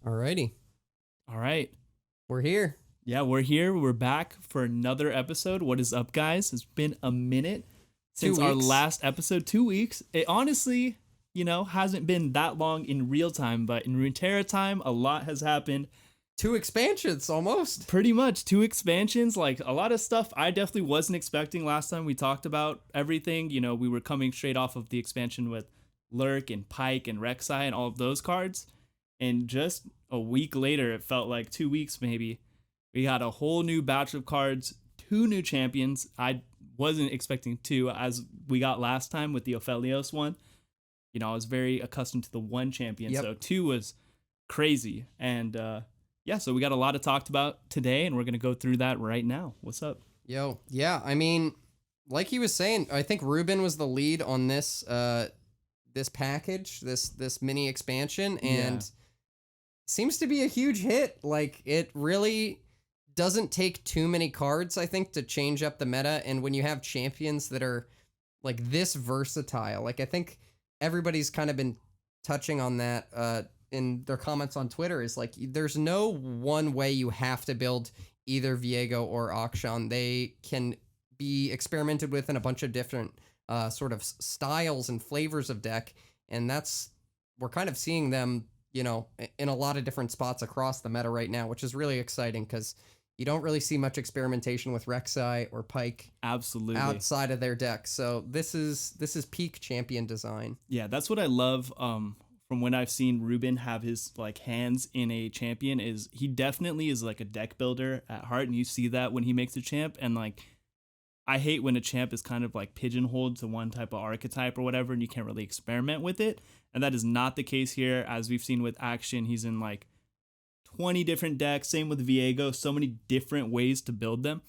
Alrighty. All right. We're here. Yeah, we're here. We're back for another episode. What is up, guys? It's been a minute since our last episode. 2 weeks. It honestly, hasn't been that long in real time, but in Runeterra time, a lot has happened. 2 expansions almost. Pretty much 2 expansions, like a lot of stuff I definitely wasn't expecting last time we talked about everything. We were coming straight off of the expansion with Lurk and Pike and Rek'Sai and all of those cards. And just a week later, it felt like 2 weeks maybe, we got a whole new batch of cards, 2 new champions. I wasn't expecting 2 as we got last time with the Aphelios one. I was very accustomed to the 1 champion, so 2 was crazy. And so we got a lot to talk about today, and we're going to go through that right now. What's up? Yo, yeah, I mean, like he was saying, I think Ruben was the lead on this this package, this mini expansion, and seems to be a huge hit. Like, it really doesn't take too many cards, I think, to change up the meta. And when you have champions that are like this versatile, like I think everybody's kind of been touching on that in their comments on Twitter, is like there's no one way you have to build either Viego or Akshan. They can be experimented with in a bunch of different sort of styles and flavors of deck, and we're kind of seeing them in a lot of different spots across the meta right now, which is really exciting because you don't really see much experimentation with Rek'Sai or Pike Absolutely outside of their deck. So this is peak champion design. Yeah, that's what I love from when I've seen Ruben have his like hands in a champion. Is he definitely is like a deck builder at heart, and you see that when he makes a champ. And like, I hate when a champ is kind of like pigeonholed to one type of archetype or whatever, and you can't really experiment with it. And that is not the case here. As we've seen with Action, he's in like 20 different decks. Same with Viego. So many different ways to build them.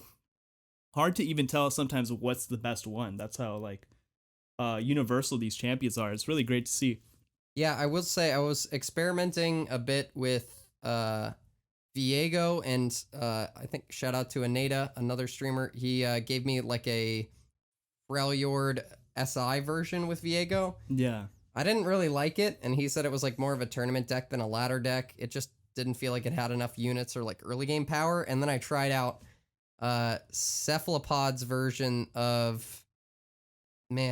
Hard to even tell sometimes what's the best one. That's how like universal these champions are. It's really great to see. Yeah, I will say I was experimenting a bit with Viego, and I think shout out to Aneda, another streamer. He gave me like a Freljord SI version with Viego. Yeah. I didn't really like it, and he said it was like more of a tournament deck than a ladder deck. It just didn't feel like it had enough units or like early game power. And then I tried out Cephalopod's version of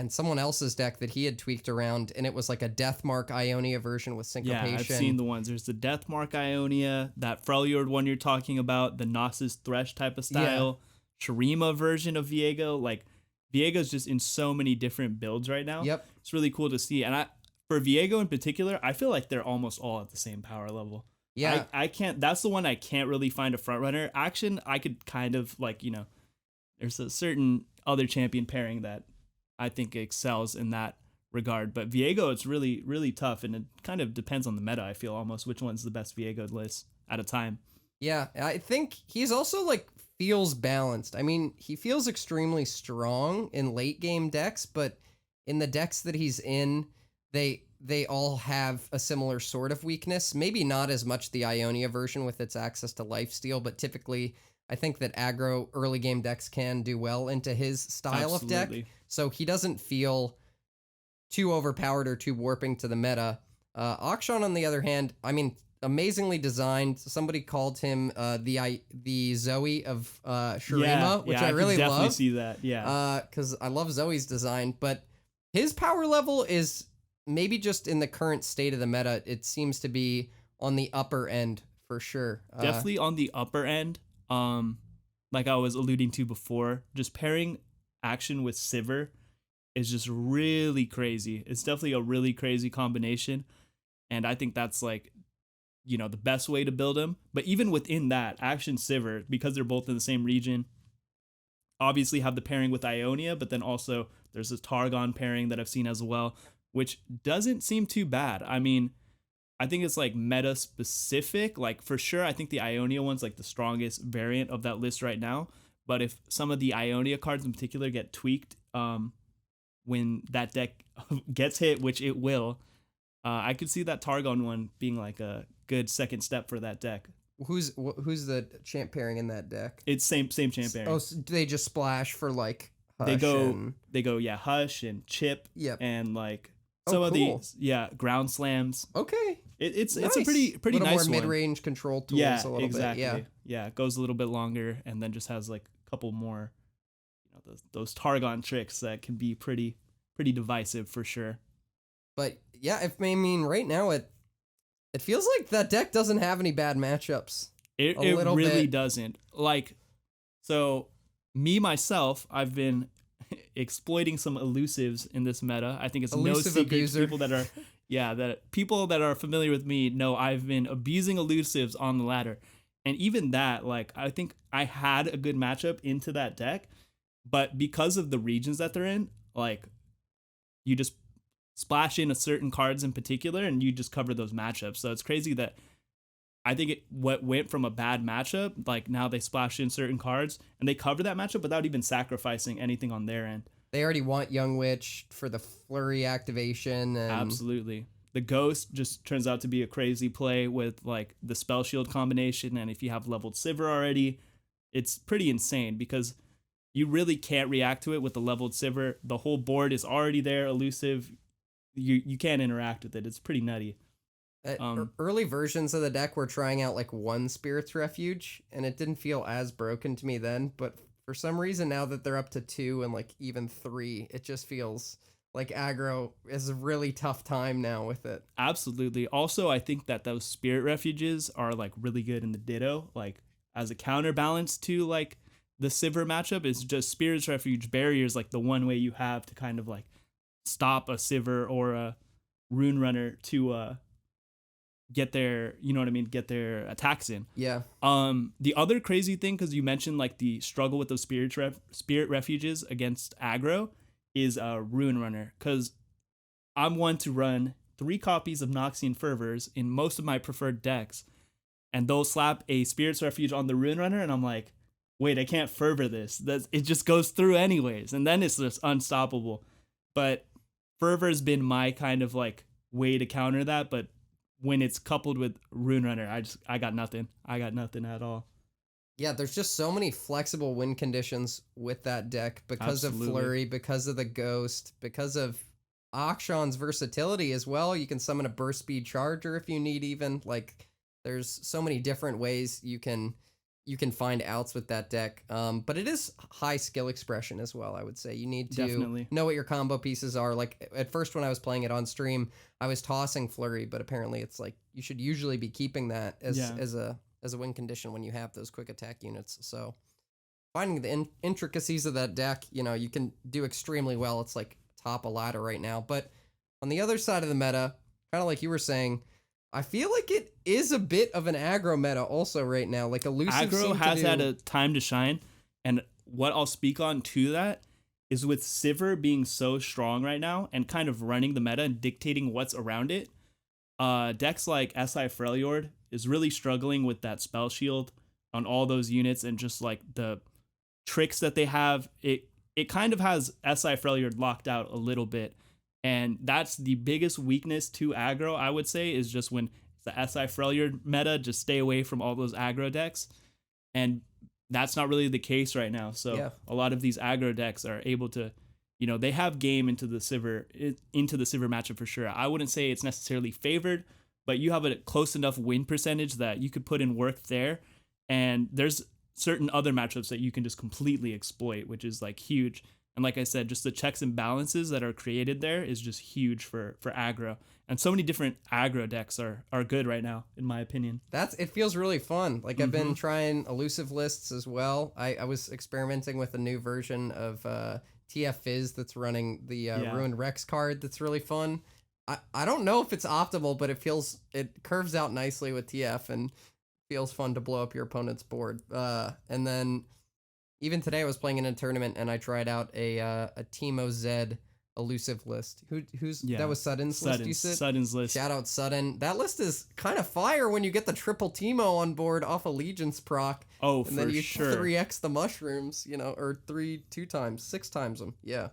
someone else's deck that he had tweaked around, and it was like a Deathmark Ionia version with syncopation. Yeah, I've seen the ones. There's the Deathmark Ionia, that Freljord one you're talking about, the Gnosis Thresh type of style, Shurima version of Viego. Like, Viego's just in so many different builds right now. Yep. It's really cool to see. And for Viego in particular, I feel like they're almost all at the same power level. Yeah. I can't, that's the one I can't really find a front runner. Action, I could kind of like, there's a certain other champion pairing that I think excels in that regard. But Viego, it's really, really tough. And it kind of depends on the meta, I feel almost, which one's the best Viego list at a time. Yeah. I think he's also like feels balanced. I mean, he feels extremely strong in late game decks, but in the decks that he's in, they all have a similar sort of weakness. Maybe not as much the Ionia version with its access to lifesteal, but typically I think that aggro early game decks can do well into his style of deck. So he doesn't feel too overpowered or too warping to the meta. Akshan, on the other hand, I mean, amazingly designed. Somebody called him the Zoe of Shurima, which I really love. Definitely see that. Yeah. Because I love Zoe's design, but his power level is maybe just in the current state of the meta, it seems to be on the upper end for sure. Definitely on the upper end. Like I was alluding to before, just pairing Action with Sivir is just really crazy. It's definitely a really crazy combination. And I think that's like, the best way to build him. But even within that, Action Sivir, because they're both in the same region, obviously have the pairing with Ionia, but then also there's this Targon pairing that I've seen as well, which doesn't seem too bad. I mean, I think it's like meta specific. Like for sure, I think the Ionia one's like the strongest variant of that list right now. But if some of the Ionia cards in particular get tweaked when that deck gets hit, which it will, I could see that Targon one being like a good second step for that deck. Who's the champ pairing in that deck? It's same champ pairing. Oh, so do they just splash for like Hush? They go Hush and Chip. Yep. And like some of these ground slams. Okay. It's Nice. a pretty little nice more one. mid-range control tools Yeah, a little exactly. bit. Yeah, it goes a little bit longer, and then just has like a couple more, those Targon tricks that can be pretty divisive for sure. But yeah, I mean, right now it feels like that deck doesn't have any bad matchups. It really doesn't. Like, so me myself, I've been exploiting some elusives in this meta. I think it's Elusive no secret abuser. to people that are people that are familiar with me know I've been abusing elusives on the ladder. And even that, like, I think I had a good matchup into that deck, but because of the regions that they're in, like, you just splash in a certain cards in particular and you just cover those matchups. So it's crazy that I think what went from a bad matchup, like now they splash in certain cards and they cover that matchup without even sacrificing anything on their end. They already want Young Witch for the flurry activation. And Absolutely. The Ghost just turns out to be a crazy play with like the Spell Shield combination. And if you have leveled Sivir already, it's pretty insane because you really can't react to it with the leveled Sivir. The whole board is already there, elusive. You can't interact with it. It's pretty nutty. Early versions of the deck were trying out like one Spirit's Refuge, and it didn't feel as broken to me then. But for some reason, now that they're up to 2 and like even 3, it just feels like aggro is a really tough time now with it. Absolutely. Also, I think that those Spirit Refuges are like really good in the Ditto, like as a counterbalance to like the Sivir matchup. Is just Spirit's Refuge barriers like the one way you have to kind of like stop a Sivir or a Rune Runner to get their, get their attacks in. Yeah. The other crazy thing, because you mentioned like the struggle with those Spirit Refuges against aggro, is Rune Runner, because I'm one to run 3 copies of Noxian Fervors in most of my preferred decks, and they'll slap a Spirit's Refuge on the Rune Runner, and I'm like, wait, I can't fervor this. It just goes through anyways, and then it's just unstoppable. But Fervor's been my kind of like way to counter that, but when it's coupled with Rune Runner, I got nothing. I got nothing at all. Yeah, there's just so many flexible win conditions with that deck because Absolutely. of Flurry, because of the Ghost, because of Akshan's versatility as well. You can summon a burst speed charger if you need even. Like, there's so many different ways you can find outs with that deck. But it is high skill expression as well, I would say. You need to Definitely know what your combo pieces are. Like, at first when I was playing it on stream, I was tossing Flurry, but apparently it's like you should usually be keeping that as a win condition when you have those quick attack units. So finding the intricacies of that deck, you can do extremely well. It's like top a ladder right now. But on the other side of the meta, kind of like you were saying, I feel like it is a bit of an aggro meta also right now. Like elusive aggro has had a time to shine, and what I'll speak on to that is with Sivir being so strong right now and kind of running the meta and dictating what's around it. Decks like SI Freljord is really struggling with that spell shield on all those units, and just like the tricks that they have, it kind of has SI Freljord locked out a little bit. And that's the biggest weakness to aggro, I would say, is just when the SI Freljord meta, just stay away from all those aggro decks. And that's not really the case right now. So a lot of these aggro decks are able to, they have game into the Sivir matchup for sure. I wouldn't say it's necessarily favored, but you have a close enough win percentage that you could put in work there. And there's certain other matchups that you can just completely exploit, which is like huge. And like I said, just the checks and balances that are created there is just huge for aggro. And so many different aggro decks are good right now, in my opinion. It feels really fun. Like I've been trying elusive lists as well. I was experimenting with a new version of TF Fizz that's running the Ruined Rex card that's really fun. I don't know if it's optimal, but it curves out nicely with TF and feels fun to blow up your opponent's board. And then even today I was playing in a tournament and I tried out a Teemo Zed elusive list. That was Sudden's list, you said? Sudden's list. Shout out Sudden. That list is kind of fire when you get the triple Teemo on board off Allegiance proc. Oh, and then you 3x the mushrooms, or 2 times, 6 times them. Yeah.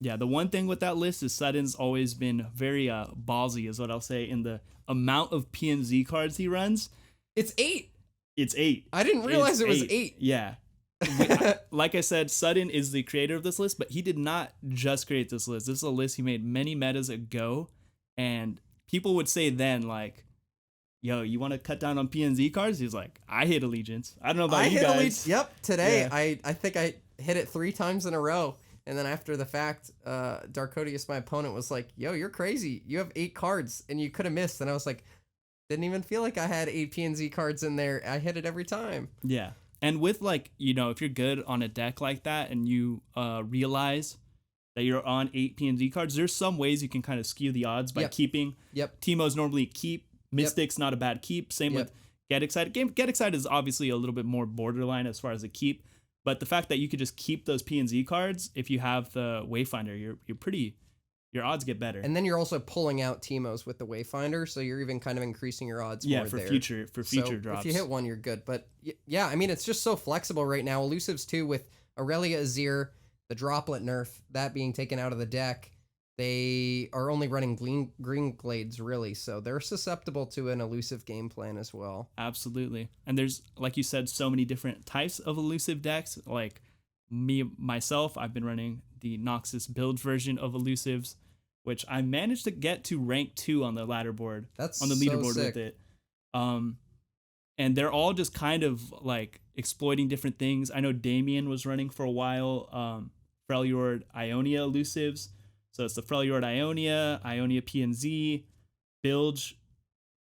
Yeah, the one thing with that list is Sudden's always been very ballsy, is what I'll say, in the amount of PNZ cards he runs. It's 8. It's 8. I didn't realize it was 8. Yeah. Like I said, Sudden is the creator of this list, but he did not just create this list. This is a list he made many metas ago, and people would say then, like, yo, you want to cut down on PNZ cards? He's like, I hit Allegiance. I don't know about I you hit guys. Allegiance. Yep, today Yeah. I think I hit it 3 times in a row. And then after the fact, Darkodius, my opponent, was like, yo, you're crazy. You have 8 cards and you could have missed. And I was like, didn't even feel like I had 8 PNZ cards in there. I hit it every time. Yeah. And with like, you know, if you're good on a deck like that and you realize that you're on 8 PNZ cards, there's some ways you can kind of skew the odds by keeping. Yep. Teemos normally keep. Mystic's not a bad keep. Same with Get Excited. Get Excited is obviously a little bit more borderline as far as a keep. But the fact that you could just keep those PNZ cards, if you have the Wayfinder, your odds get better. And then you're also pulling out Teemos with the Wayfinder, so you're even kind of increasing your odds more for there. future drops. If you hit one, you're good. But yeah, I mean, it's just so flexible right now. Elusives too, with Aurelia Azir, the droplet nerf, that being taken out of the deck, they are only running green glades, really, so they're susceptible to an elusive game plan as well. Absolutely. And there's, like you said, so many different types of elusive decks. Like myself, I've been running the Noxus build version of elusives, which I managed to get to rank 2 on the ladder board. That's on the leaderboard so sick. with it. And they're all just kind of like exploiting different things. I know Damien was running for a while, Freljord Ionia elusives. So it's the Freljord Ionia PNZ, Bilge,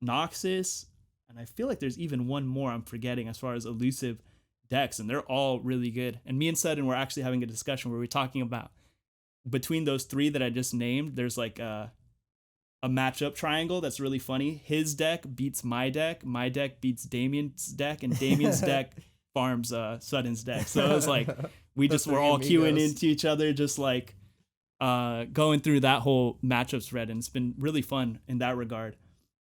Noxus, and I feel like there's even one more I'm forgetting as far as elusive decks, and they're all really good. And me and Sudden were actually having a discussion where we're talking about between those 3 that I just named, there's like a matchup triangle that's really funny. His deck beats my deck beats Damien's deck, and Damien's deck farms Sudden's deck. So it was like we just were all queuing into each other, just like going through that whole matchup thread, and it's been really fun in that regard.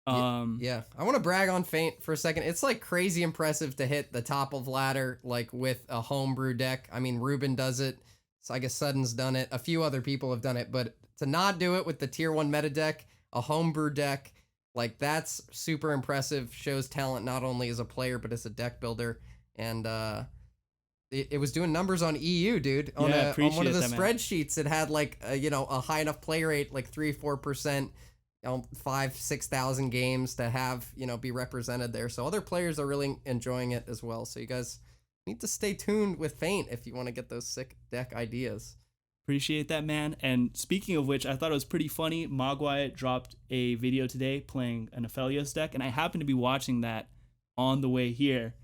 Yeah. I want to brag on Feint for a second. It's like crazy impressive to hit the top of ladder like with a homebrew deck. I mean, Ruben does it, so I guess Sudden's done it. A few other people have done it, but to not do it with the tier 1 meta deck, a homebrew deck, like that's super impressive. Shows talent not only as a player but as a deck builder. And it was doing numbers on EU, dude. On one of the spreadsheets, it had like a high enough play rate, like 3-4%, 5,000-6,000 games to have be represented there. So other players are really enjoying it as well. So you guys need to stay tuned with Feint if you want to get those sick deck ideas. Appreciate that, man. And speaking of which, I thought it was pretty funny. Mogwai dropped a video today playing an Aphelios deck, and I happened to be watching that on the way here.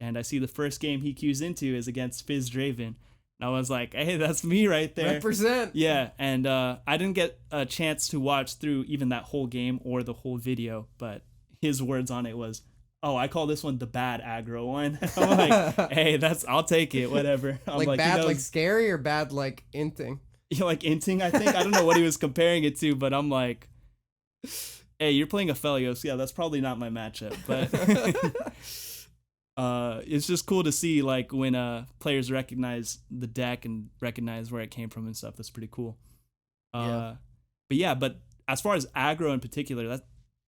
And I see the first game he queues into is against Fizz Draven. And I was like, hey, that's me right there. Represent. Yeah, and I didn't get a chance to watch through even that whole game or the whole video, but his words on it was, oh, I call this one the bad aggro one. I'm like, hey, I'll take it, whatever. I'm like bad, like scary, or bad, like inting? Yeah, like inting, I think. I don't know what he was comparing it to, but I'm like, hey, you're playing Aphelios. Yeah, that's probably not my matchup, but it's just cool to see like when players recognize the deck and recognize where it came from and stuff. That's pretty cool. But as far as aggro in particular, that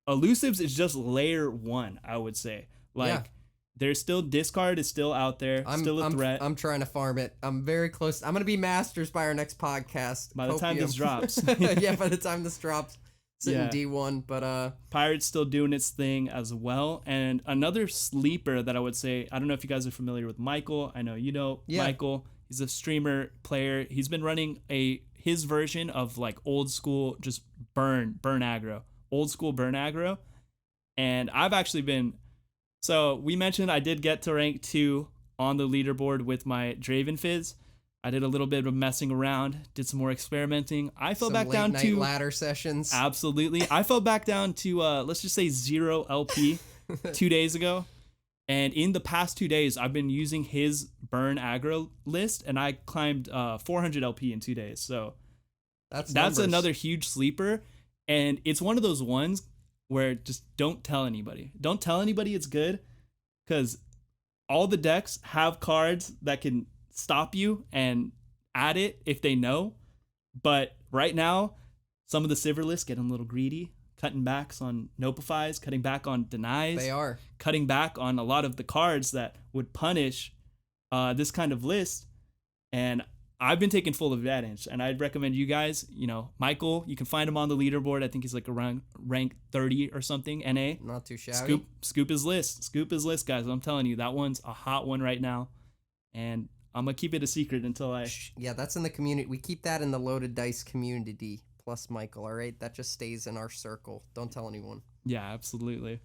elusives is just layer 1, I would say. Like there's still discard is still out there, still a threat. I'm trying to farm it. I'm very close. I'm gonna be masters by our next podcast. By the time this drops. Yeah, by the time this drops. Sitting D1, but Pirate's still doing its thing as well. And another sleeper that I would say, I don't know if you guys are familiar with Michael. I know you know Michael. He's a streamer player. He's been running his version of like old school just burn aggro. Old school burn aggro. And I've actually been, so we mentioned I did get to rank 2 on the leaderboard with my Draven Fizz. I did a little bit of messing around, did some more experimenting. I fell back down to ladder sessions. Absolutely. I fell back down to let's just say 0 LP 2 days ago. And in the past 2 days, I've been using his burn aggro list, and I climbed 400 LP in 2 days. So that's another huge sleeper. And it's one of those ones where just don't tell anybody. Don't tell anybody it's good, because all the decks have cards that can stop you and add it if they know. But right now, some of the silver lists getting a little greedy, cutting backs on notifies, cutting back on denies. They are cutting back on a lot of the cards that would punish this kind of list. And I've been taking full advantage, and I'd recommend you guys, Michael, you can find him on the leaderboard. I think he's like around rank 30 or something, NA. Not too shabby. Scoop his list. Scoop his list, guys. I'm telling you, that one's a hot one right now. And I'm going to keep it a secret until I... Yeah, that's in the community. We keep that in the Loaded Dice community, plus Michael, all right? That just stays in our circle. Don't tell anyone. Yeah, absolutely.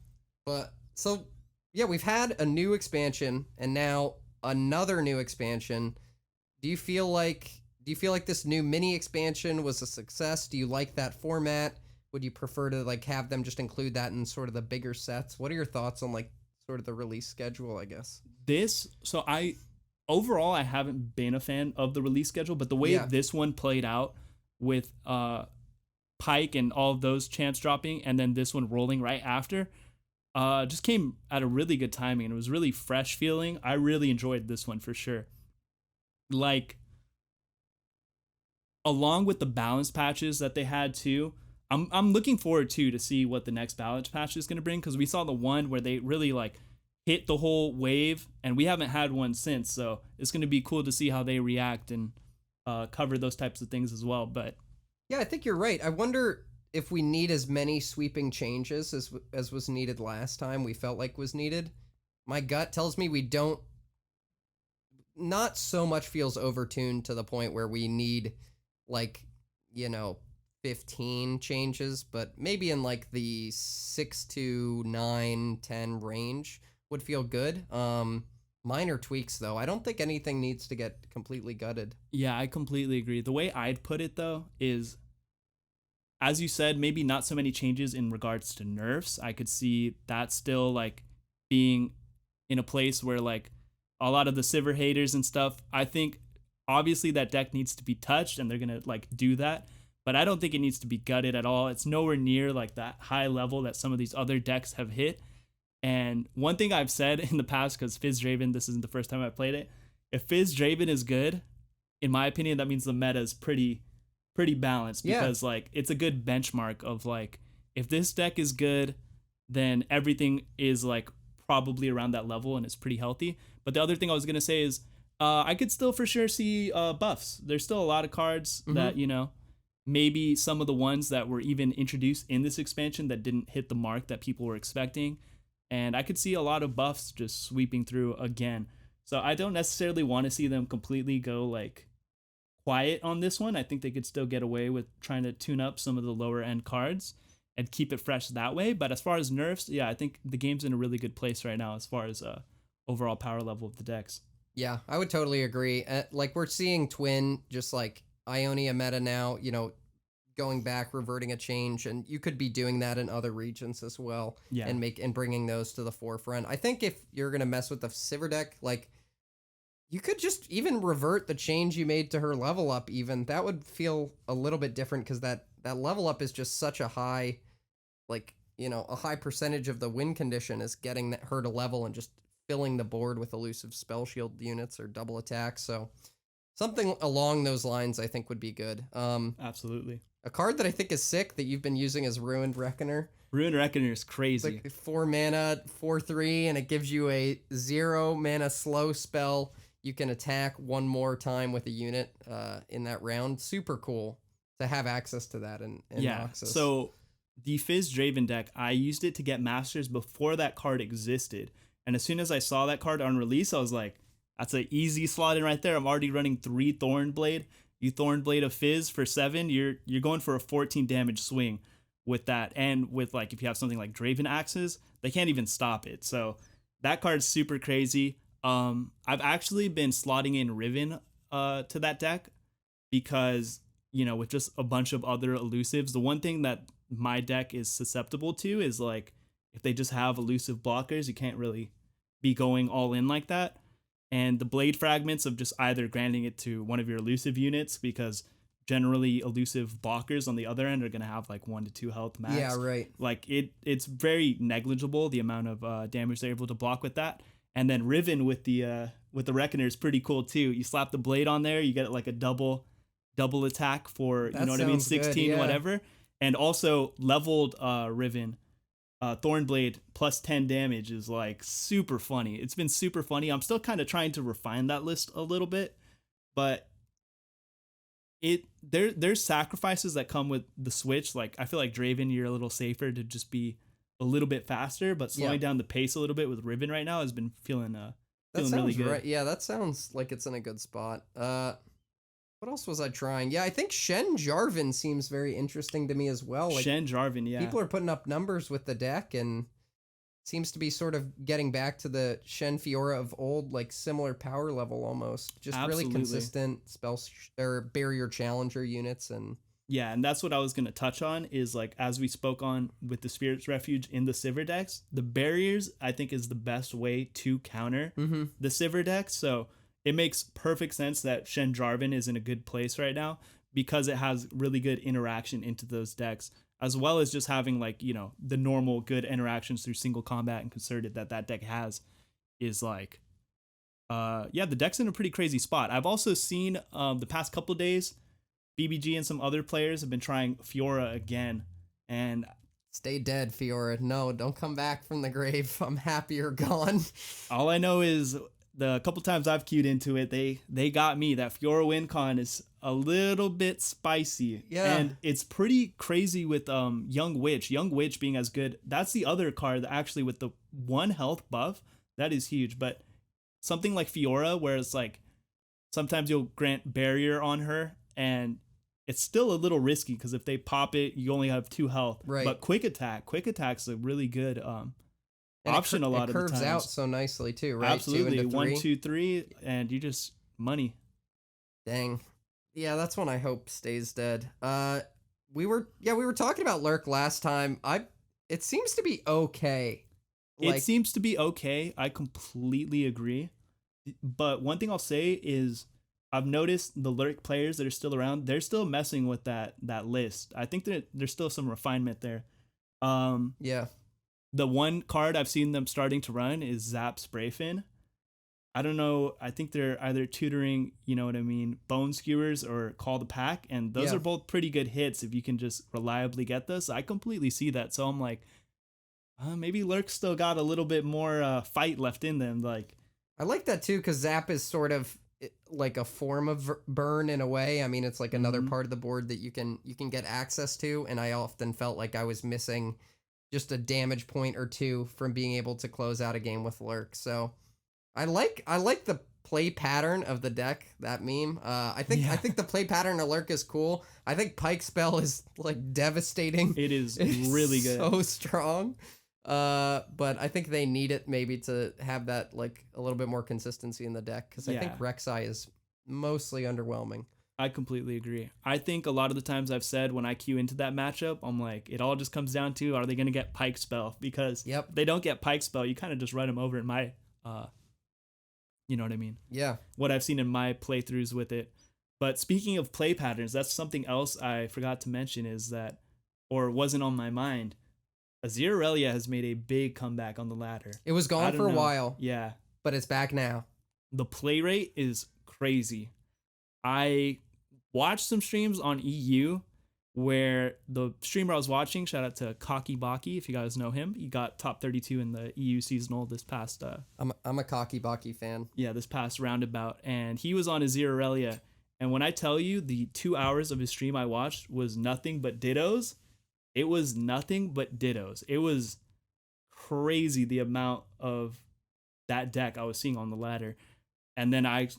But, so, yeah, we've had a new expansion, and now another new expansion. Do you feel like this new mini expansion was a success? Do you like that format? Would you prefer to like have them just include that in sort of the bigger sets? What are your thoughts on like sort of the release schedule, I guess? Overall I haven't been a fan of the release schedule, but the way this one played out with Pike and all of those champs dropping and then this one rolling right after, just came at a really good timing, and it was really fresh feeling. I really enjoyed this one for sure. Like, along with the balance patches that they had too, I'm looking forward to see what the next balance patch is going to bring, because we saw the one where they really like hit the whole wave, and we haven't had one since, so it's going to be cool to see how they react and cover those types of things as well. But yeah, I think you're right. I wonder if we need as many sweeping changes as was needed last time, we felt like was needed. My gut tells me we don't. Not so much feels overtuned to the point where we need, like, 15 changes, but maybe in, like, the 6 to 9, 10 range would feel good. Minor tweaks, though. I don't think anything needs to get completely gutted. Yeah, I completely agree. The way I'd put it, though, is, as you said, maybe not so many changes in regards to nerfs. I could see that still, like, being in a place where, like, a lot of the Sivir haters and stuff, I think obviously that deck needs to be touched, and they're going to like do that, but I don't think it needs to be gutted at all. It's nowhere near like that high level that some of these other decks have hit. And one thing I've said in the past, because Fizz Draven, this isn't the first time I played it, if Fizz Draven is good, in my opinion, that means the meta is pretty balanced, because like it's a good benchmark of like, if this deck is good, then everything is like probably around that level and it's pretty healthy. But the other thing I was going to say is I could still for sure see buffs. There's still a lot of cards that, maybe some of the ones that were even introduced in this expansion that didn't hit the mark that people were expecting. And I could see a lot of buffs just sweeping through again. So I don't necessarily want to see them completely go like quiet on this one. I think they could still get away with trying to tune up some of the lower end cards and keep it fresh that way. But as far as nerfs, yeah, I think the game's in a really good place right now as far as overall power level of the decks. Yeah, I would totally agree. Like, we're seeing Twin, just like Ionia meta now, going back, reverting a change, and you could be doing that in other regions as well. Yeah. And bringing those to the forefront. I think if you're going to mess with the Sivir deck, like, you could just even revert the change you made to her level up even. That would feel a little bit different, because that level up is just such a high, like, a high percentage of the win condition is getting her to level and just filling the board with elusive spell shield units or double attacks. So something along those lines I think would be good. Absolutely. A card that I think is sick that you've been using is Ruined Reckoner. Ruined Reckoner is crazy. It's like 4 mana, 4/3, and it gives you a 0 mana slow spell. You can attack one more time with a unit in that round. Super cool to have access to that in Noxus. So the Fizz Draven deck, I used it to get Masters before that card existed. And as soon as I saw that card on release, I was like, that's an easy slot in right there. I'm already running 3 Thornblade. You Thornblade a Fizz for 7, you're going for a 14 damage swing with that. And with like, if you have something like Draven Axes, they can't even stop it. So that card's super crazy. I've actually been slotting in Riven to that deck because, with just a bunch of other elusives, the one thing that my deck is susceptible to is like, if they just have elusive blockers, you can't really be going all in like that. And the blade fragments of just either granting it to one of your elusive units, because generally elusive blockers on the other end are going to have like 1 to 2 health max. Yeah, right. Like it's very negligible, the amount of damage they're able to block with that. And then Riven with the Reckoner is pretty cool too. You slap the blade on there, you get like a double attack for, that you know what I mean, 16 good, yeah. whatever. And also leveled Riven Thornblade plus 10 damage is like super funny. It's been super funny. I'm still kind of trying to refine that list a little bit, but there's sacrifices that come with the Switch. Like I feel like Draven, you're a little safer to just be a little bit faster, but slowing down the pace a little bit with Riven right now has been feeling really good. Right. Yeah, that sounds like it's in a good spot. What else was I trying? Yeah, I think Shen Jarvan seems very interesting to me as well. Like, Shen Jarvan, yeah. People are putting up numbers with the deck and seems to be sort of getting back to the Shen Fiora of old, like similar power level almost. Just really consistent or barrier challenger units. And yeah, and that's what I was going to touch on is like, as we spoke on with the Spirit's Refuge in the Sivir decks, the barriers I think is the best way to counter the Sivir deck. So it makes perfect sense that Shen Jarvan is in a good place right now because it has really good interaction into those decks, as well as just having like, you know, the normal good interactions through single combat and concerted that deck has is like, the deck's in a pretty crazy spot. I've also seen the past couple of days, BBG and some other players have been trying Fiora again, and stay dead, Fiora. No, don't come back from the grave. I'm happy you're gone. All I know is the couple times I've queued into it, they got me. That Fiora win con is a little bit spicy. Yeah. And it's pretty crazy with Young Witch. Young Witch being as good. That's the other card that actually with the 1 health buff, that is huge. But something like Fiora, where it's like sometimes you'll grant barrier on her and it's still a little risky because if they pop it, you only have 2 health. Right. But quick attack's a really good option a lot of the times. It curves out so nicely too, right? Absolutely. 1, 2, 3, and you just money. Dang. Yeah, that's one I hope stays dead. We were talking about Lurk last time. It seems to be okay. It seems to be okay. I completely agree. But one thing I'll say is I've noticed the Lurk players that are still around, they're still messing with that list. I think that there's still some refinement there. Yeah. The one card I've seen them starting to run is Zap Sprayfin. I don't know. I think they're either tutoring, you know what I mean, Bone Skewers or Call the Pack. And those are both pretty good hits if you can just reliably get this. I completely see that. So I'm like, maybe Lurk still got a little bit more fight left in them. Like, I like that too, because Zap is sort of like a form of burn in a way. I mean, it's like another part of the board that you can get access to. And I often felt like I was missing just a damage point or two from being able to close out a game with Lurk. So I like the play pattern of the deck, that meme. I think the play pattern of Lurk is cool. I think Pike Spell is like devastating. It's really good. So strong. But I think they need it maybe to have that like a little bit more consistency in the deck, because I think Rek'Sai is mostly underwhelming. I completely agree. I think a lot of the times I've said when I queue into that matchup, I'm like, it all just comes down to, are they going to get Pike Spell? Because if they don't get Pike Spell, you kind of just run them over in my, you know what I mean? Yeah. What I've seen in my playthroughs with it. But speaking of play patterns, that's something else I forgot to mention is that, or wasn't on my mind, Azir Aurelia has made a big comeback on the ladder. It was gone for a while. Yeah. But it's back now. The play rate is crazy. I watched some streams on EU where the streamer I was watching, shout out to Cocky Baki, if you guys know him, he got top 32 in the EU seasonal this past I'm a Cocky Baki fan. Yeah, this past roundabout, and he was on Azir Aurelia, and when I tell you the 2 hours of his stream I watched was nothing but dittos, it was nothing but dittos. It was crazy the amount of that deck I was seeing on the ladder. And then I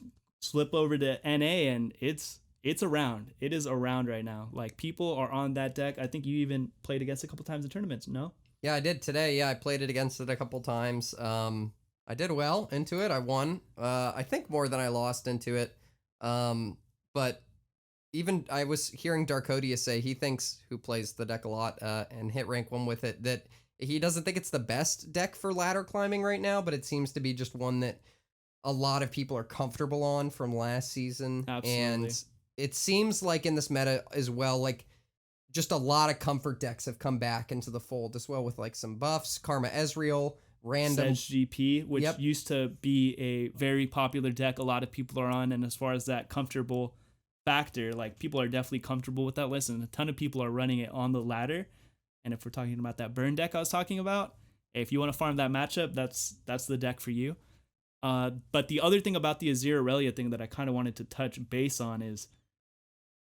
slip over to NA and it's around. It is around right now. Like, people are on that deck. I think you even played against it a couple times in tournaments, no? Yeah, I did today. Yeah, I played it against it a couple times. I did well into it. I won. I think more than I lost into it. But even I was hearing Darkodia say he thinks, who plays the deck a lot and hit rank 1 with it, that he doesn't think it's the best deck for ladder climbing right now, but it seems to be just one that a lot of people are comfortable on from last season. Absolutely. And it seems like in this meta as well, like just a lot of comfort decks have come back into the fold as well, with like some buffs, Karma Ezreal, random Sedge GP, which used to be a very popular deck a lot of people are on. And as far as that comfortable factor, like, people are definitely comfortable with that list, and a ton of people are running it on the ladder. And if we're talking about that burn deck I was talking about, if you want to farm that matchup, that's the deck for you. But the other thing about the Azir Aurelia thing that I kind of wanted to touch base on is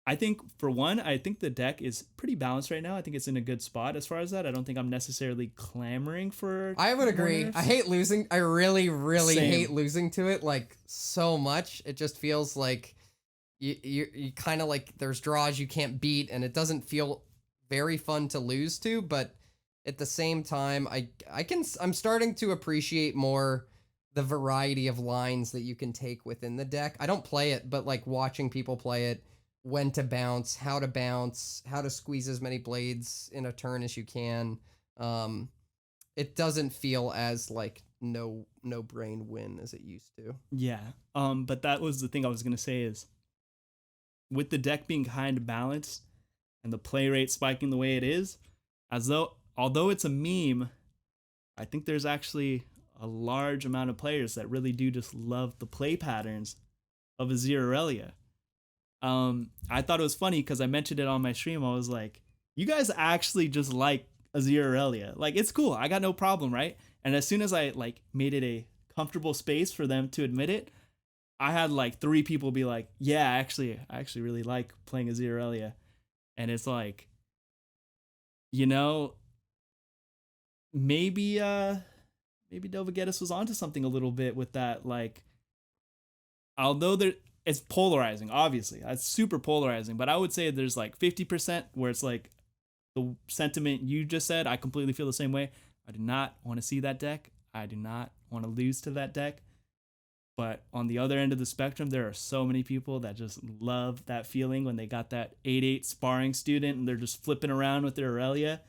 I think for one, I think the deck is pretty balanced right now. I think it's in a good spot as far as that. I don't think I'm necessarily clamoring for. I would agree. nerfs. I hate losing. I really, really Same. hate losing to it, like, so much. It just feels like you kind of like there's draws you can't beat, and it doesn't feel very fun to lose to. But at the same time, I'm starting to appreciate more the variety of lines that you can take within the deck. I don't play it, but like watching people play it, when to bounce, how to squeeze as many blades in a turn as you can. It doesn't feel as like no brain win as it used to. Yeah. But that was the thing I was gonna say is with the deck being kind of balanced and the play rate spiking the way it is, although it's a meme, I think there's actually a large amount of players that really do just love the play patterns of Azir Aurelia. I thought it was funny because I mentioned it on my stream. I was like, you guys actually just like Azir Aurelia. Like, it's cool. I got no problem, right? And as soon as I like made it a comfortable space for them to admit it, I had like 3 people be like, yeah, I actually really like playing Azir Aurelia. And it's like, you know, maybe Dovageddis was onto something a little bit with that. Like, although it's polarizing, obviously. It's super polarizing. But I would say there's like 50% where it's like the sentiment you just said. I completely feel the same way. I do not want to see that deck. I do not want to lose to that deck. But on the other end of the spectrum, there are so many people that just love that feeling when they got that 8/8 sparring student and they're just flipping around with their Aurelia.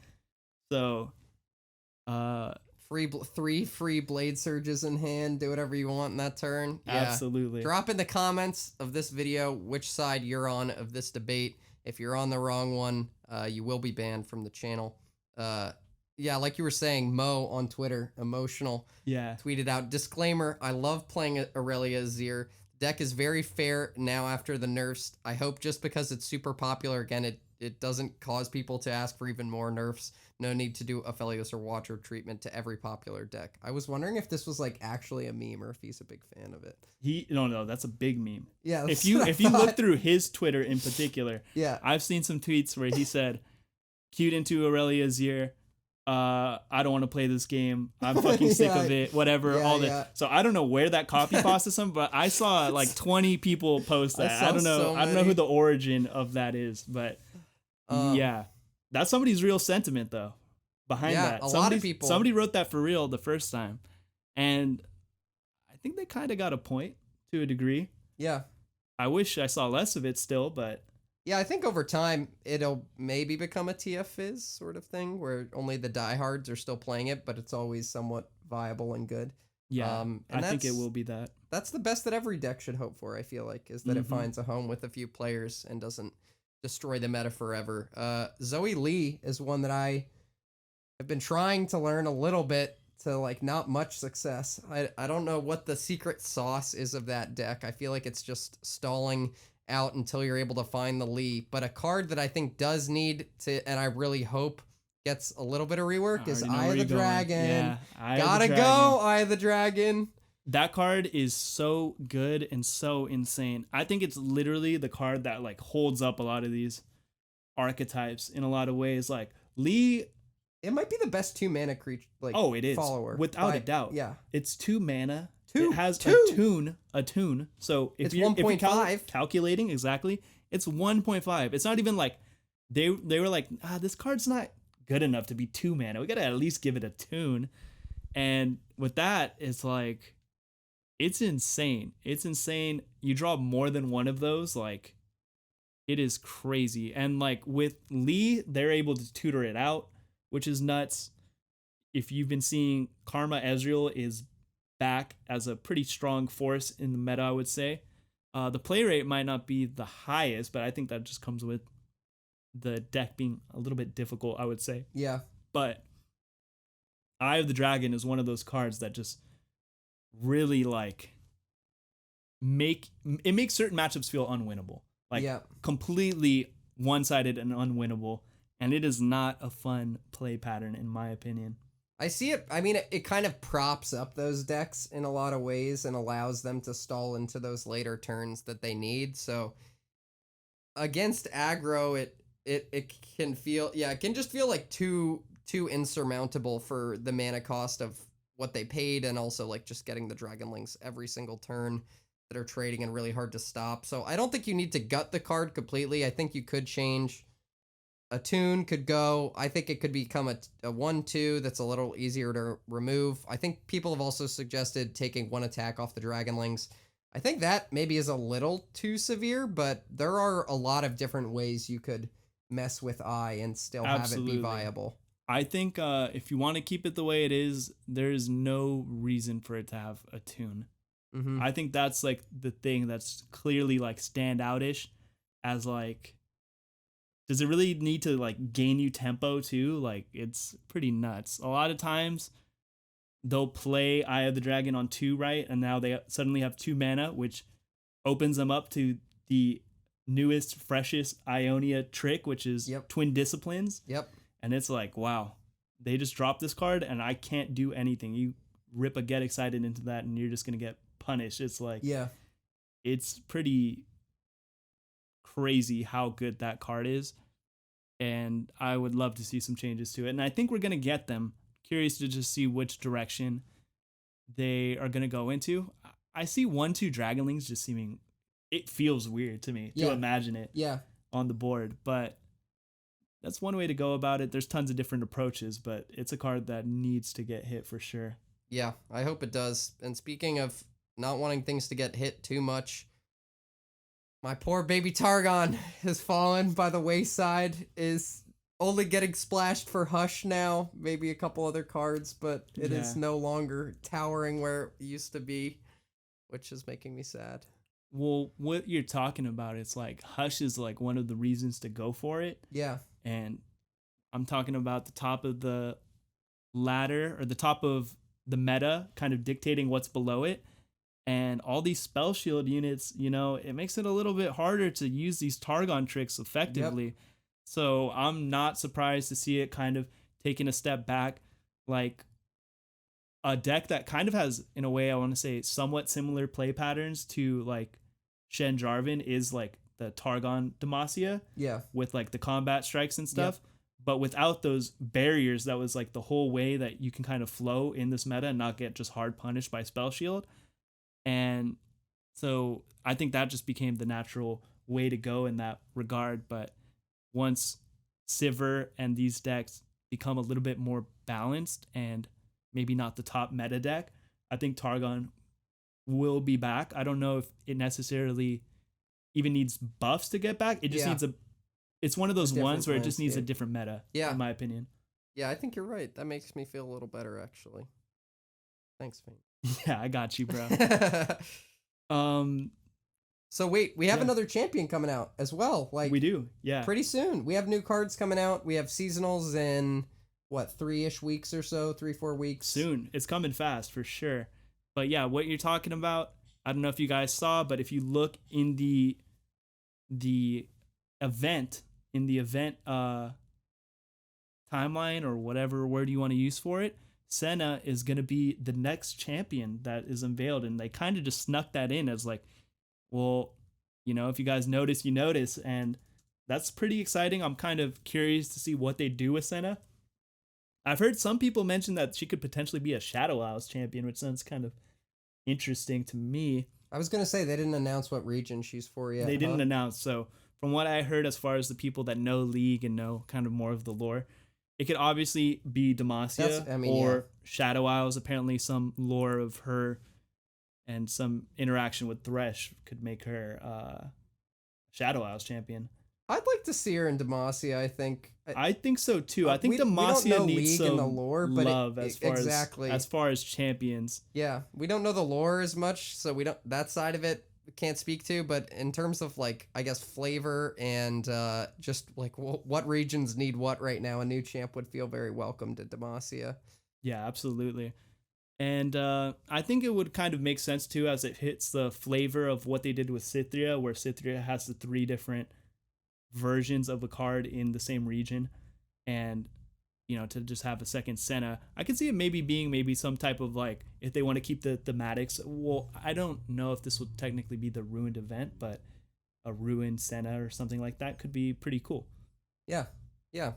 So, Three free blade surges in hand. Do whatever you want in that turn. Yeah. Absolutely. Drop in the comments of this video which side you're on of this debate. If you're on the wrong one, you will be banned from the channel. Yeah, like you were saying, Mo on Twitter, emotional, tweeted out, disclaimer, I love playing Aurelia Azir. Deck is very fair now after the nerfs. I hope just because it's super popular again, it doesn't cause people to ask for even more nerfs. No need to do Aphelios or Watcher treatment to every popular deck. I was wondering if this was like actually a meme or if he's a big fan of it. No, that's a big meme. Yeah. If you look through his Twitter in particular, yeah, I've seen some tweets where he said, "Queued into Aurelia Azir. I don't want to play this game. I'm fucking sick of it. Whatever, all that." So I don't know where that copy paste is from, but I saw like 20 people post that. I don't know. I don't know who the origin of that is, but yeah, that's somebody's real sentiment though behind that. A lot of people. Somebody wrote that for real the first time, and I think they kind of got a point to a degree. Yeah. I wish I saw less of it still, but. Yeah, I think over time it'll maybe become a TF Fizz sort of thing where only the diehards are still playing it, but it's always somewhat viable and good. Yeah, and I think it will be that. That's the best that every deck should hope for, I feel like, is that it finds a home with a few players and doesn't destroy the meta forever. Zoe Lee is one that I have been trying to learn a little bit to like not much success. I don't know what the secret sauce is of that deck. I feel like it's just stalling out until you're able to find the Lee. But a card that I think does need to, and I really hope gets a little bit of rework, is Eye of the Dragon. Yeah, Gotta go, Eye of the Dragon. That card is so good and so insane. I think it's literally the card that like holds up a lot of these archetypes in a lot of ways. Like Lee, it might be the best 2-mana creature. Like, it is follower without a doubt. Yeah, it's 2 mana. It has a tune. So if it's you're 1.5 calculating exactly, it's 1.5. It's not even like they were like, this card's not good enough to be 2 mana. We gotta at least give it a tune. And with that, it's like, it's insane. It's insane. You draw more than one of those, like, it is crazy. And like with Lee, they're able to tutor it out, which is nuts. If you've been seeing, Karma Ezreal is back as a pretty strong force in the meta, I would say. The play rate might not be the highest, but I think that just comes with the deck being a little bit difficult, I would say. Yeah. But Eye of the Dragon is one of those cards that just really like makes certain matchups feel unwinnable. Like completely one-sided and unwinnable. And it is not a fun play pattern in my opinion. I see it. I mean, it kind of props up those decks in a lot of ways and allows them to stall into those later turns that they need. So against aggro, it can feel, yeah, it can just feel like too insurmountable for the mana cost of what they paid, and also like just getting the Dragonlings every single turn that are trading and really hard to stop. So I don't think you need to gut the card completely. I think you could change a tune, could go. I think it could become a 1/2 that's a little easier to remove. I think people have also suggested taking 1 attack off the Dragonlings. I think that maybe is a little too severe, but there are a lot of different ways you could mess with Eye and still have it be viable. I think if you want to keep it the way it is, there's no reason for it to have a tune. Mm-hmm. I think that's like the thing that's clearly like standout-ish as like, does it really need to like gain you tempo too? Like, it's pretty nuts. A lot of times they'll play Eye of the Dragon on 2, right? And now they suddenly have 2 mana, which opens them up to the newest, freshest Ionia trick, which is Twin Disciplines. Yep. And it's like, wow, they just dropped this card and I can't do anything. You rip a Get Excited into that and you're just going to get punished. It's like, yeah, it's pretty crazy how good that card is. And I would love to see some changes to it. And I think we're going to get them. Curious to just see which direction they are going to go into. I see 1/2 Dragonlings just seeming, it feels weird to me to imagine it on the board, but that's one way to go about it. There's tons of different approaches, but it's a card that needs to get hit for sure. Yeah, I hope it does. And speaking of not wanting things to get hit too much, my poor baby Targon has fallen by the wayside, is only getting splashed for Hush now, maybe a couple other cards, but it is no longer towering where it used to be, which is making me sad. Well, what you're talking about, it's like Hush is like one of the reasons to go for it. Yeah. And I'm talking about the top of the ladder, or the top of the meta kind of dictating what's below it. And all these spell shield units, you know, it makes it a little bit harder to use these Targon tricks effectively. Yep. So I'm not surprised to see it kind of taking a step back, like a deck that kind of has, in a way, I want to say somewhat similar play patterns to like Shen Jarvan is like the Targon Demacia. Yeah. With like the combat strikes and stuff. Yep. But without those barriers, that was like the whole way that you can kind of flow in this meta and not get just hard punished by spell shield. And so I think that just became the natural way to go in that regard. But once Sivir and these decks become a little bit more balanced and maybe not the top meta deck, I think Targon will be back. I don't know if it necessarily even needs buffs to get back. It just needs it's one of those ones where it just needs a different meta, in my opinion. Yeah, I think you're right. That makes me feel a little better, actually. Thanks, Fane. Yeah, I got you, bro. So wait, we have another champion coming out as well. Like, we do, pretty soon. We have new cards coming out. We have seasonals in what, 3-ish weeks or so, 3-4 weeks. Soon, it's coming fast for sure. But yeah, what you're talking about, I don't know if you guys saw, but if you look in the event timeline, or whatever word you want to use for it, Senna is going to be the next champion that is unveiled. And they kind of just snuck that in as like, well, you know, if you guys notice, you notice. And that's pretty exciting. I'm kind of curious to see what they do with Senna. I've heard some people mention that she could potentially be a Shadow Isles champion, which sounds kind of interesting to me. I was going to say, they didn't announce what region she's for yet. They didn't announce. So from what I heard, as far as the people that know League and know kind of more of the lore, it could obviously be Demacia or Shadow Isles. Apparently some lore of her and some interaction with Thresh could make her Shadow Isles champion. I'd like to see her in Demacia, I think. I think so too. I think Demacia needs some the lore, but love as far as champions. Yeah, we don't know the lore as much, so we don't, that side of it can't speak to, but in terms of like, I guess, flavor and just like what regions need what right now, a new champ would feel very welcome to Demacia. Yeah, absolutely. And I think it would kind of make sense too, as it hits the flavor of what they did with Cithria, where Cithria has the 3 different versions of a card in the same region. And you know, to just have a second Senna, I could see it maybe being some type of like, if they want to keep the thematics. Well, I don't know if this would technically be the ruined event, but a ruined Senna or something like that could be pretty cool. Yeah, yeah,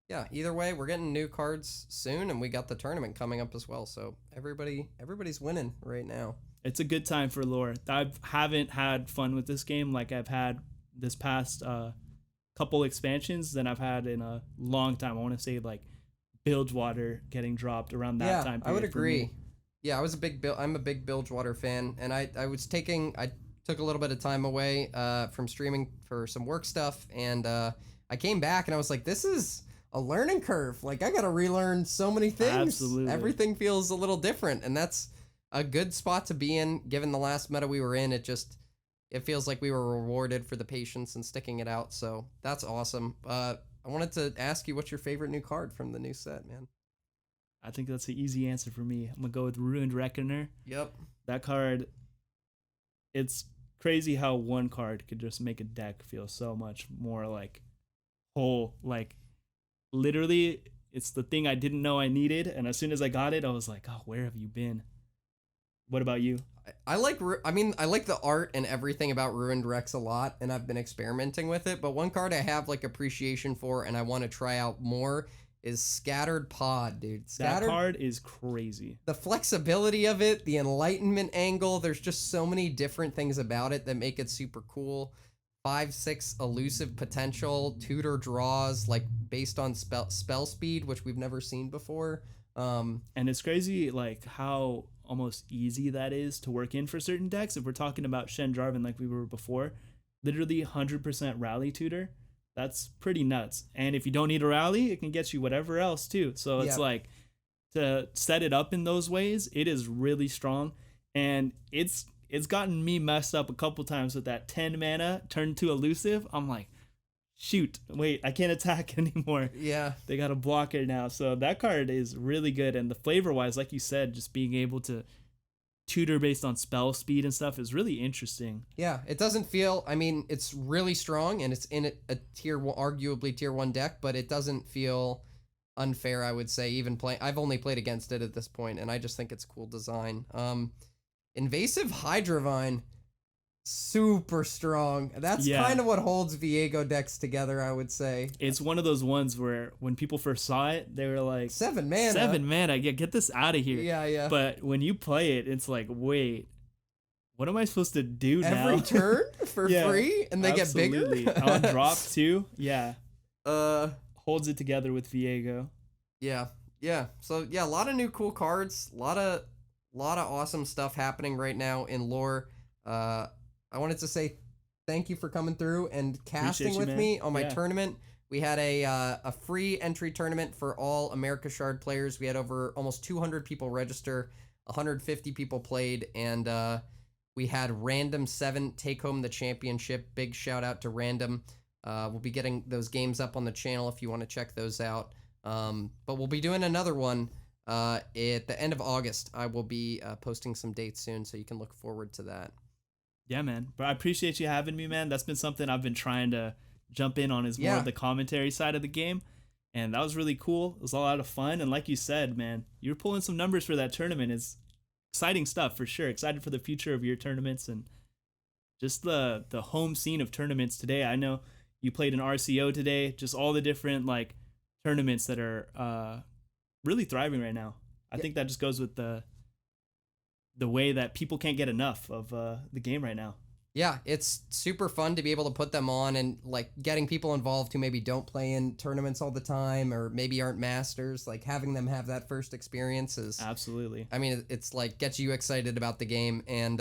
yeah. Either way, we're getting new cards soon, and we got the tournament coming up as well. So everybody's winning right now. It's a good time for lore. I haven't had fun with this game like I've had this past couple expansions than I've had in a long time. I want to say like Bilgewater getting dropped around that time period. I would agree. Yeah, I'm a big Bilgewater fan, and I took a little bit of time away from streaming for some work stuff, and I came back and I was like, this is a learning curve. Like, I got to relearn so many things. Absolutely. Everything feels a little different, and that's a good spot to be in given the last meta we were in. It feels like we were rewarded for the patience and sticking it out, so that's awesome. I wanted to ask you, what's your favorite new card from the new set, man? I think that's an easy answer for me. I'm going to go with Ruined Reckoner. Yep. That card, it's crazy how one card could just make a deck feel so much more like whole. Like, literally, it's the thing I didn't know I needed, and as soon as I got it, I was like, oh, where have you been? What about you? I like the art and everything about Ruined Rex a lot, and I've been experimenting with it, but one card I have like appreciation for and I want to try out more is Scattered Pod, dude. That card is crazy. The flexibility of it, the enlightenment angle, there's just so many different things about it that make it super cool. 5/6 elusive potential, tutor draws, like based on spell speed, which we've never seen before. And it's crazy like how almost easy that is to work in for certain decks. If we're talking about Shen Jarvan like we were before, literally 100% rally tutor, that's pretty nuts. And if you don't need a rally, it can get you whatever else too. So it's like, to set it up in those ways, it is really strong. And it's gotten me messed up a couple times with that 10 mana turned to elusive. I'm like, shoot, wait, I can't attack anymore. Yeah. They got a blocker now. So that card is really good. And the flavor-wise, like you said, just being able to tutor based on spell speed and stuff is really interesting. Yeah, it doesn't feel, I mean, it's really strong, and it's in a arguably tier 1 deck, but it doesn't feel unfair, I would say, even playing. I've only played against it at this point, and I just think it's cool design. Invasive Hydrovine, super strong. That's kind of what holds Viego decks together, I would say. It's one of those ones where when people first saw it, they were like, 7 mana. 7 mana, get this out of here. Yeah. But when you play it, it's like, wait, what am I supposed to do now? Every turn for free, and they absolutely. get bigger? On drop too? Yeah. Holds it together with Viego. Yeah. So, yeah, a lot of new cool cards. A lot of awesome stuff happening right now in lore. I wanted to say thank you for coming through and casting with me on my tournament. We had a free entry tournament for all America Shard players. We had over almost 200 people register, 150 people played, and we had Random 7 take home the championship. Big shout out to Random. We'll be getting those games up on the channel if you want to check those out. But we'll be doing another one at the end of August. I will be posting some dates soon, so you can look forward to that. Yeah, man. But I appreciate you having me, man. That's been something I've been trying to jump in on, is more of the commentary side of the game. And that was really cool. It was a lot of fun. And like you said, man, you were pulling some numbers for that tournament. It's exciting stuff for sure. Excited for the future of your tournaments and just the home scene of tournaments today. I know you played an RCO today. Just all the different like tournaments that are really thriving right now. I think that just goes with the way that people can't get enough of the game right now. Yeah, it's super fun to be able to put them on, and like getting people involved who maybe don't play in tournaments all the time or maybe aren't masters, like having them have that first experience is absolutely. I mean, it's like gets you excited about the game, and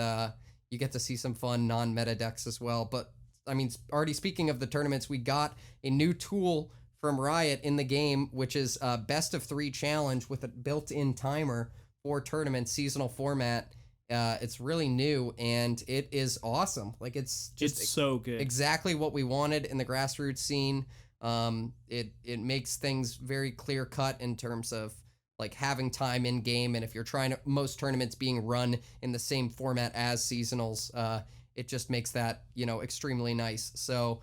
you get to see some fun non-meta decks as well. But I mean, already speaking of the tournaments, we got a new tool from Riot in the game, which is best of 3 challenge with a built-in timer for tournament seasonal format. It's really new, and it is awesome. Like, it's so good. Exactly what we wanted in the grassroots scene. It makes things very clear cut in terms of like having time in game, and if you're trying to, most tournaments being run in the same format as seasonals, it just makes that, extremely nice. So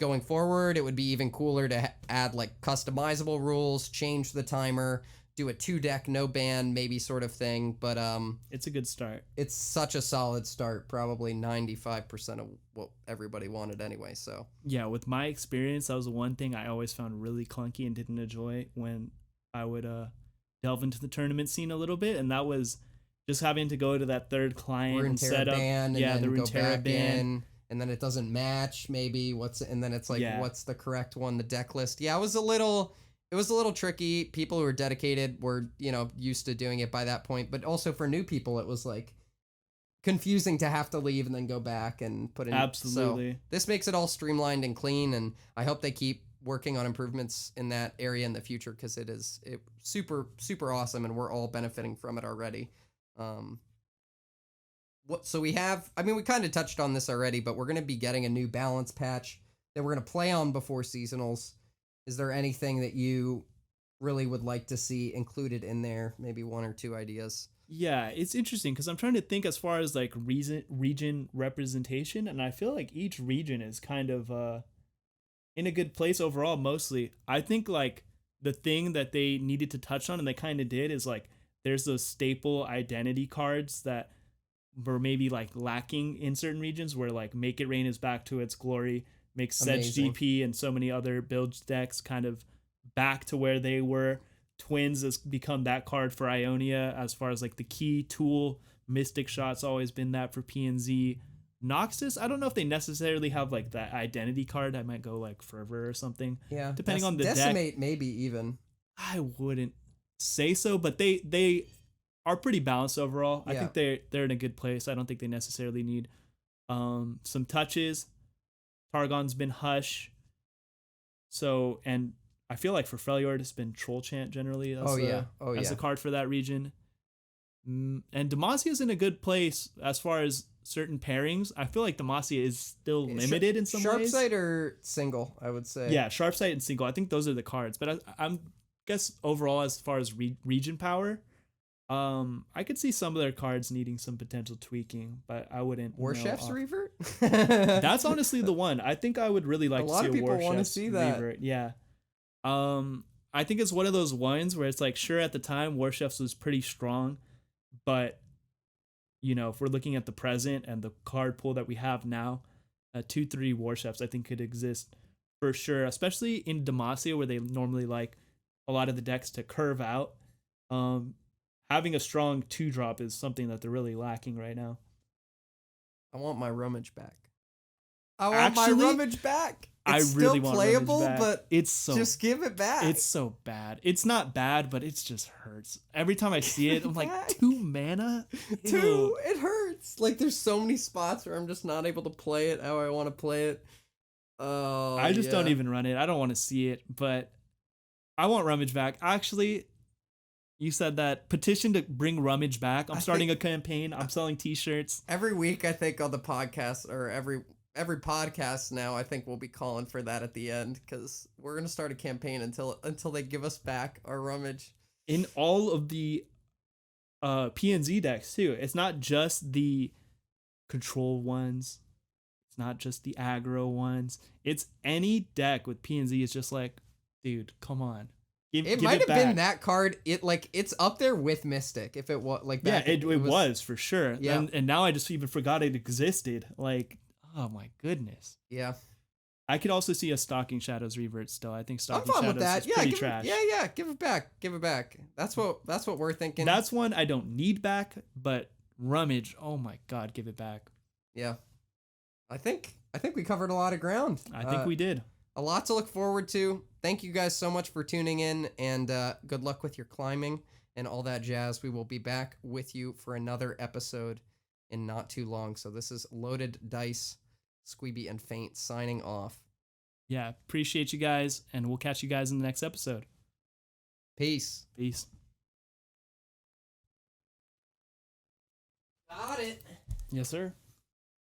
going forward, it would be even cooler to add like customizable rules, change the timer, do a 2-deck no ban maybe sort of thing, but it's a good start. It's such a solid start, probably 95% of what everybody wanted anyway. So yeah, with my experience, that was the one thing I always found really clunky and didn't enjoy when I would delve into the tournament scene a little bit, and that was just having to go to that third client and set up ban, yeah, and the then go Runeterra back ban. in, and then it doesn't match maybe and then it's like what's the correct one, the deck list. Yeah, it was a little tricky. People who were dedicated were, used to doing it by that point, but also for new people it was like confusing to have to leave and then go back and put in. Absolutely. So this makes it all streamlined and clean, and I hope they keep working on improvements in that area in the future, because it super, super awesome, and we're all benefiting from it already. So we kind of touched on this already, but we're going to be getting a new balance patch that we're going to play on before seasonals. Is there anything that you really would like to see included in there? Maybe 1 or 2 ideas. Yeah, it's interesting because I'm trying to think as far as like region representation, and I feel like each region is kind of in a good place overall. Mostly, I think like the thing that they needed to touch on, and they kind of did, is like there's those staple identity cards that were maybe like lacking in certain regions, where like Make It Rain is back to its glory, makes Sedge GP and so many other build decks kind of back to where they were. Twins has become that card for Ionia as far as like the key tool. Mystic Shot's always been that for PNZ. Noxus, I don't know if they necessarily have like that identity card. I might go like Fervor or something. Yeah, depending on the Decimate deck. Maybe even. I wouldn't say so, but they are pretty balanced overall. Yeah. I think they're in a good place. I don't think they necessarily need some touches. Targon's been Hush. So, and I feel like for Freljord, it's been Troll Chant generally. As a card for that region. And Demasia's in a good place as far as certain pairings. I feel like Demacia is still limited in some ways. Sharpsight or single, I would say. Yeah, Sharpsight and single. I think those are the cards. But I'm guess overall, as far as region power, I could see some of their cards needing some potential tweaking, but I wouldn't. War Chef's Revert? That's honestly the one. I think I would really like to see a War Chef's Revert. A lot of people want to see that. Revert. Yeah. I think it's one of those ones where it's like, sure, at the time, War Chefs was pretty strong, but, if we're looking at the present and the card pool that we have now, 2-3 War Chefs, I think, could exist for sure, especially in Demacia, where they normally like a lot of the decks to curve out. Having a strong 2-drop is something that they're really lacking right now. I want my Rummage back. My Rummage back. It's really still playable, but just give it back. It's so bad. It's not bad, but it just hurts. Every time I see it, I'm like, 2 mana? 2? It hurts. Like, there's so many spots where I'm just not able to play it how I want to play it. Oh, I just don't even run it. I don't want to see it, but I want Rummage back. Actually, you said that petition to bring Rummage back. I'm starting a campaign. I'm selling t-shirts. Every week, I think, on the podcast, or every podcast now, I think we'll be calling for that at the end, because we're going to start a campaign until they give us back our Rummage. In all of the PNZ decks, too. It's not just the control ones. It's not just the aggro ones. It's any deck with PNZ. It's just like, dude, come on. It might have been that card. It's up there with Mystic. If it was like that, yeah, it was for sure. Yeah, and now I just even forgot it existed. Like, oh my goodness. Yeah, I could also see a Stalking Shadows revert still. I think Stalking Shadows is pretty trash. Yeah, give it back. That's what we're thinking. That's one I don't need back, but Rummage, oh my god, give it back. Yeah, I think we covered a lot of ground. I think we did. A lot to look forward to. Thank you guys so much for tuning in, and good luck with your climbing and all that jazz. We will be back with you for another episode in not too long. So this is Loaded Dice, Squeeby, and Faint signing off. Yeah, appreciate you guys, and we'll catch you guys in the next episode. Peace. Got it. Yes, sir.